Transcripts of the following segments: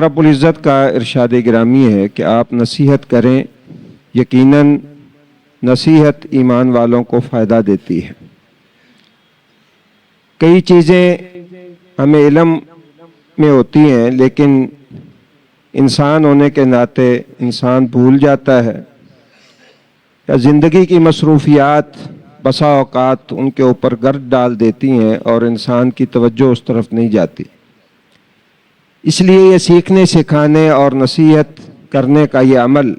رب العزت کا ارشاد گرامی ہے کہ آپ نصیحت کریں، یقیناً نصیحت ایمان والوں کو فائدہ دیتی ہے۔ کئی چیزیں ہمیں علم میں ہوتی ہیں، لیکن انسان ہونے کے ناطے انسان بھول جاتا ہے، یا زندگی کی مصروفیات بسا اوقات ان کے اوپر گرد ڈال دیتی ہیں اور انسان کی توجہ اس طرف نہیں جاتی۔ اس لیے یہ سیکھنے سکھانے اور نصیحت کرنے کا یہ عمل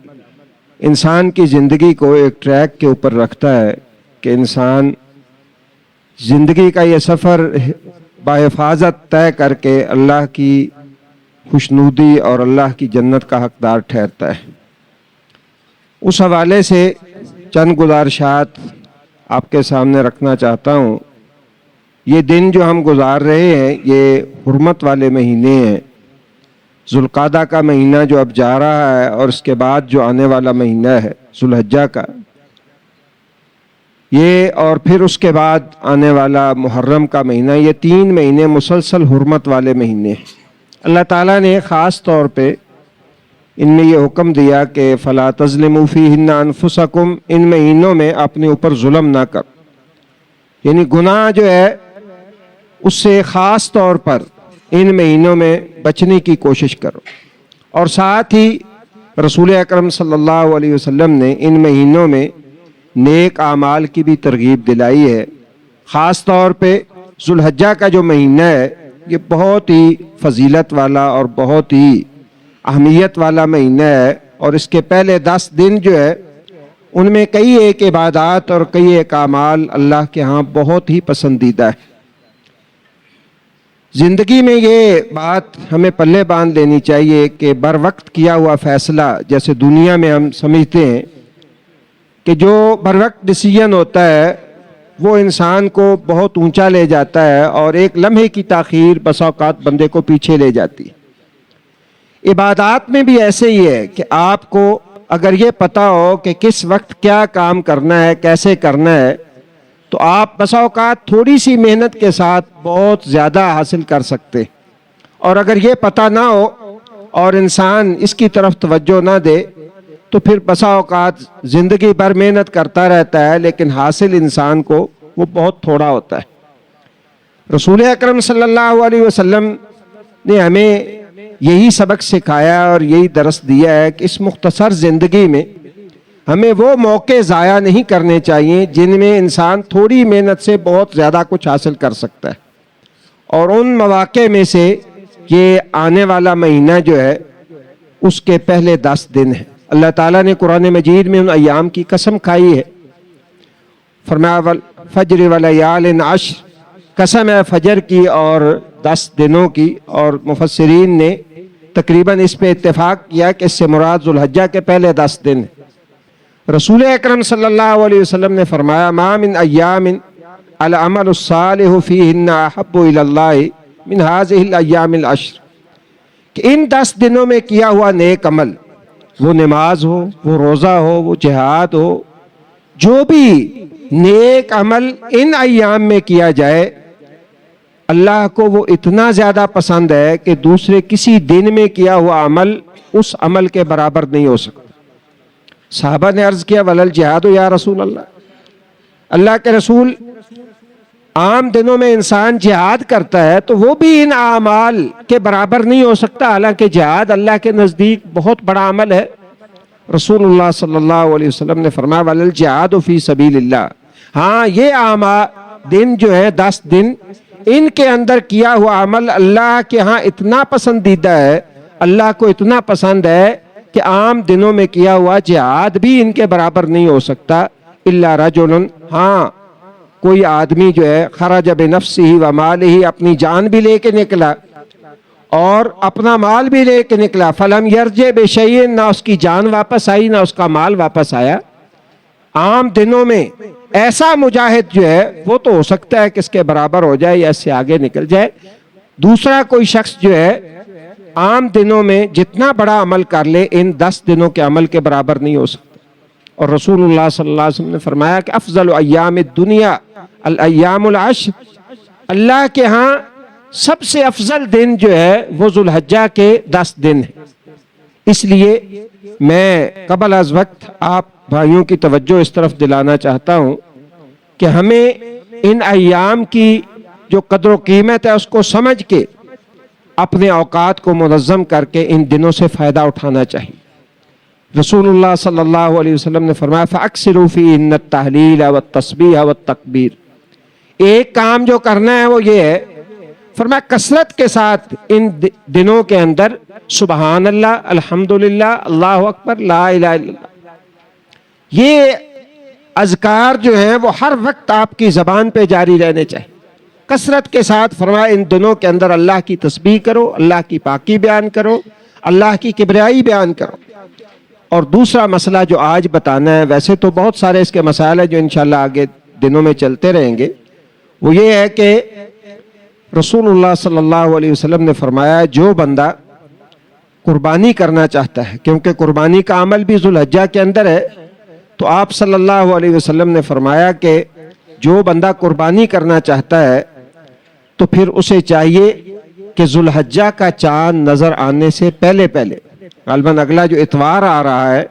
انسان کی زندگی کو ایک ٹریک کے اوپر رکھتا ہے کہ انسان زندگی کا یہ سفر بحفاظت طے کر کے اللہ کی خوشنودی اور اللہ کی جنت کا حقدار ٹھہرتا ہے۔ اس حوالے سے چند گزارشات آپ کے سامنے رکھنا چاہتا ہوں۔ یہ دن جو ہم گزار رہے ہیں یہ حرمت والے مہینے ہیں۔ ذوالقعدہ کا مہینہ جو اب جا رہا ہے اور اس کے بعد جو آنے والا مہینہ ہے ذوالحجہ کا، یہ اور پھر اس کے بعد آنے والا محرم کا مہینہ، یہ 3 مہینے مسلسل حرمت والے مہینے ہیں۔ اللہ تعالیٰ نے خاص طور پہ ان میں یہ حکم دیا کہ فَلَا تَظْلِمُوا فِيهِنَّ أَنفُسَكُمْ، ان مہینوں میں اپنے اوپر ظلم نہ کر، یعنی گناہ جو ہے اس سے خاص طور پر ان مہینوں میں بچنے کی کوشش کرو۔ اور ساتھ ہی رسول اکرم صلی اللہ علیہ وسلم نے ان مہینوں میں نیک اعمال کی بھی ترغیب دلائی ہے۔ خاص طور پہ ذوالحجہ کا جو مہینہ ہے یہ بہت ہی فضیلت والا اور بہت ہی اہمیت والا مہینہ ہے، اور اس کے پہلے 10 دن جو ہے ان میں کئی ایک عبادات اور کئی ایک اعمال اللہ کے ہاں بہت ہی پسندیدہ ہے۔ زندگی میں یہ بات ہمیں پلے باندھ لینی چاہیے کہ بر وقت کیا ہوا فیصلہ، جیسے دنیا میں ہم سمجھتے ہیں کہ جو بر وقت ڈیسیژن ہوتا ہے وہ انسان کو بہت اونچا لے جاتا ہے، اور ایک لمحے کی تاخیر بسا اوقات بندے کو پیچھے لے جاتی ہے۔ عبادات میں بھی ایسے ہی ہے کہ آپ کو اگر یہ پتہ ہو کہ کس وقت کیا کام کرنا ہے، کیسے کرنا ہے، تو آپ بسا اوقات تھوڑی سی محنت کے ساتھ بہت زیادہ حاصل کر سکتے۔ اور اگر یہ پتہ نہ ہو اور انسان اس کی طرف توجہ نہ دے تو پھر بسا اوقات زندگی بھر محنت کرتا رہتا ہے، لیکن حاصل انسان کو وہ بہت تھوڑا ہوتا ہے۔ رسول اکرم صلی اللہ علیہ وسلم نے ہمیں یہی سبق سکھایا اور یہی درس دیا ہے کہ اس مختصر زندگی میں ہمیں وہ موقع ضائع نہیں کرنے چاہیے جن میں انسان تھوڑی محنت سے بہت زیادہ کچھ حاصل کر سکتا ہے، اور ان مواقع میں سے یہ آنے والا مہینہ جو ہے اس کے پہلے 10 دن ہیں۔ اللہ تعالیٰ نے قرآن مجید میں ان ایام کی قسم کھائی ہے، فرمایا فجر ولیال عشر، قسم ہے فجر کی اور 10 دنوں کی، اور مفسرین نے تقریباً اس پہ اتفاق کیا کہ اس سے مراد ذوالحجہ کے پہلے 10 دن ہیں۔ رسول اکرم صلی اللہ علیہ وسلم نے فرمایا ما من ایام العمل الصالح فیہن احب الی اللہ من هذه الایام العشر، کہ ان 10 دنوں میں کیا ہوا نیک عمل، وہ نماز ہو، وہ روزہ ہو، وہ جہاد ہو، جو بھی نیک عمل ان ایام میں کیا جائے اللہ کو وہ اتنا زیادہ پسند ہے کہ دوسرے کسی دن میں کیا ہوا عمل اس عمل کے برابر نہیں ہو سکتا۔ صحابہ نے عرض کیا ولل جہاد یا رسول اللہ، اللہ کے رسول عام دنوں میں انسان جہاد کرتا ہے تو وہ بھی ان اعمال کے برابر نہیں ہو سکتا، حالانکہ جہاد اللہ کے نزدیک بہت بڑا عمل ہے۔ رسول اللہ صلی اللہ علیہ وسلم نے فرمایا ولل جہاد فی سبیل اللہ، ہاں یہ دن جو ہے 10 دن، ان کے اندر کیا ہوا عمل اللہ کے ہاں اتنا پسندیدہ ہے، اللہ کو اتنا پسند ہے کہ عام دنوں میں کیا ہوا جہاد بھی ان کے برابر نہیں ہو سکتا۔ الا رجل، ہاں کوئی آدمی جو ہے خرج بنفسہ و مالہ، اپنی جان بھی لے کے نکلا اور اپنا مال بھی لے کے نکلا، فلم یرجع بشیء، نہ اس کی جان واپس آئی نہ اس کا مال واپس آیا۔ عام دنوں میں ایسا مجاہد جو ہے وہ تو ہو سکتا ہے کہ اس کے برابر ہو جائے یا اس سے آگے نکل جائے، دوسرا کوئی شخص جو ہے عام دنوں میں جتنا بڑا عمل کر لے ان 10 دنوں کے عمل کے برابر نہیں ہو سکتا۔ اور رسول اللہ صلی اللہ علیہ وسلم نے فرمایا کہ افضل ایام الدنیا الایام العشر، اللہ کے ہاں سب سے افضل دن جو ہے وہ ذوالحجہ کے 10 دن ہے. اس لیے میں قبل از وقت آپ بھائیوں کی توجہ اس طرف دلانا چاہتا ہوں کہ ہمیں ان ایام کی جو قدر و قیمت ہے اس کو سمجھ کے اپنے اوقات کو منظم کر کے ان دنوں سے فائدہ اٹھانا چاہیے. رسول اللہ صلی اللہ علیہ وسلم نے فرمایا فَأَكْثِرُوا فِيهِنَّ التَّهْلِيلَ وَالتَّسْبِيحَ وَالتَّكْبِيرَ. ایک کام جو کرنا ہے وہ یہ ہے، فرمایا کثرت کے ساتھ ان دنوں کے اندر سبحان اللہ، الحمدللہ، اللہ اکبر، لا الہ الا اللہ، یہ اذکار جو ہیں وہ ہر وقت آپ کی زبان پہ جاری رہنے چاہیے. کثرت کے ساتھ فرمایا ان دنوں کے اندر اللہ کی تسبیح کرو، اللہ کی پاکی بیان کرو، اللہ کی کبریائی بیان کرو. اور دوسرا مسئلہ جو آج بتانا ہے، ویسے تو بہت سارے اس کے مسائل ہیں جو انشاءاللہ آگے دنوں میں چلتے رہیں گے، وہ یہ ہے کہ رسول اللہ صلی اللہ علیہ وسلم نے فرمایا جو بندہ قربانی کرنا چاہتا ہے، کیونکہ قربانی کا عمل بھی ذوالحجہ کے اندر ہے، تو آپ صلی اللہ علیہ وسلم نے فرمایا کہ جو بندہ قربانی کرنا چاہتا ہے تو پھر اسے چاہیے کہ ذوالحجہ کا چاند نظر آنے سے پہلے غالباً اگلا جو اتوار آ رہا ہے،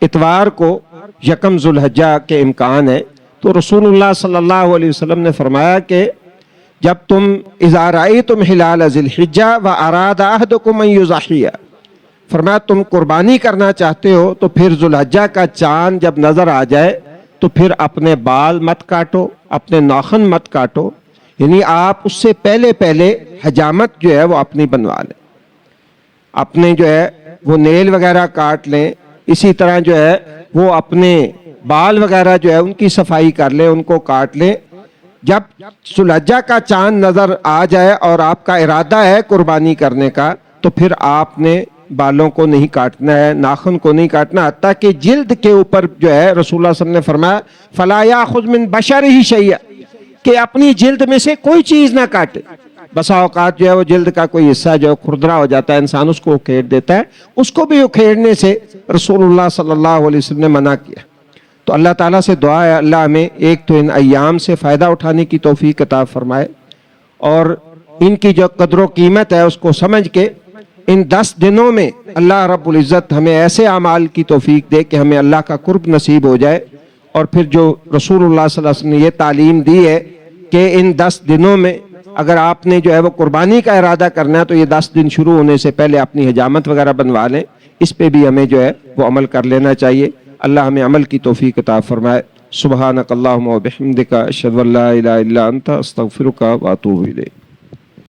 اتوار کو یکم ذوالحجہ کے امکان ہے، تو رسول اللہ صلی اللہ علیہ وسلم نے فرمایا کہ جب تم اذا رأیتم ہلال ذی الحجہ واراد احدکم ان یضحی، فرمایا تم قربانی کرنا چاہتے ہو تو پھر ذوالحجہ کا چاند جب نظر آ جائے تو پھر اپنے بال مت کاٹو، اپنے ناخن مت کاٹو، یعنی آپ اس سے پہلے حجامت جو ہے وہ اپنی بنوا لیں، اپنے جو ہے وہ نیل وغیرہ کاٹ لیں، اسی طرح جو ہے وہ اپنے بال وغیرہ جو ہے ان کی صفائی کر لیں، ان کو کاٹ لیں. جب ذوالحجہ کا چاند نظر آ جائے اور آپ کا ارادہ ہے قربانی کرنے کا تو پھر آپ نے بالوں کو نہیں کاٹنا ہے، ناخن کو نہیں کاٹنا، حتیٰ کہ جلد کے اوپر جو ہے رسول اللہ صلی اللہ علیہ وسلم نے فرمایا فَلَا يَأْخُذْ مِن بَشَرِهِ شَيْئًا، کہ اپنی جلد میں سے کوئی چیز نہ کاٹے. بسا اوقات جو ہے وہ جلد کا کوئی حصہ جو ہے کھردرا ہو جاتا ہے، انسان اس کو اکھیڑ دیتا ہے، اس کو بھی اکھیڑنے سے رسول اللہ صلی اللہ علیہ وسلم نے منع کیا. تو اللہ تعالیٰ سے دعا ہے اللہ ہمیں ایک تو ان ایام سے فائدہ اٹھانے کی توفیق عطا فرمائے، اور ان کی جو قدر و قیمت ہے اس کو سمجھ کے ان 10 دنوں میں اللہ رب العزت ہمیں ایسے اعمال کی توفیق دے کہ ہمیں اللہ کا قرب نصیب ہو جائے. اور پھر جو رسول اللہ صلی اللہ علیہ وسلم نے یہ تعلیم دی ہے کہ ان 10 دنوں میں اگر آپ نے جو ہے وہ قربانی کا ارادہ کرنا ہے تو یہ 10 دن شروع ہونے سے پہلے اپنی حجامت وغیرہ بنوا لیں، اس پہ بھی ہمیں جو ہے وہ عمل کر لینا چاہیے. اللہ ہمیں عمل کی توفیق عطا فرمائے. سبحانک اللہم و بحمدک اشہد ان لا الہ الا انت استغفرک و اتوب الیک.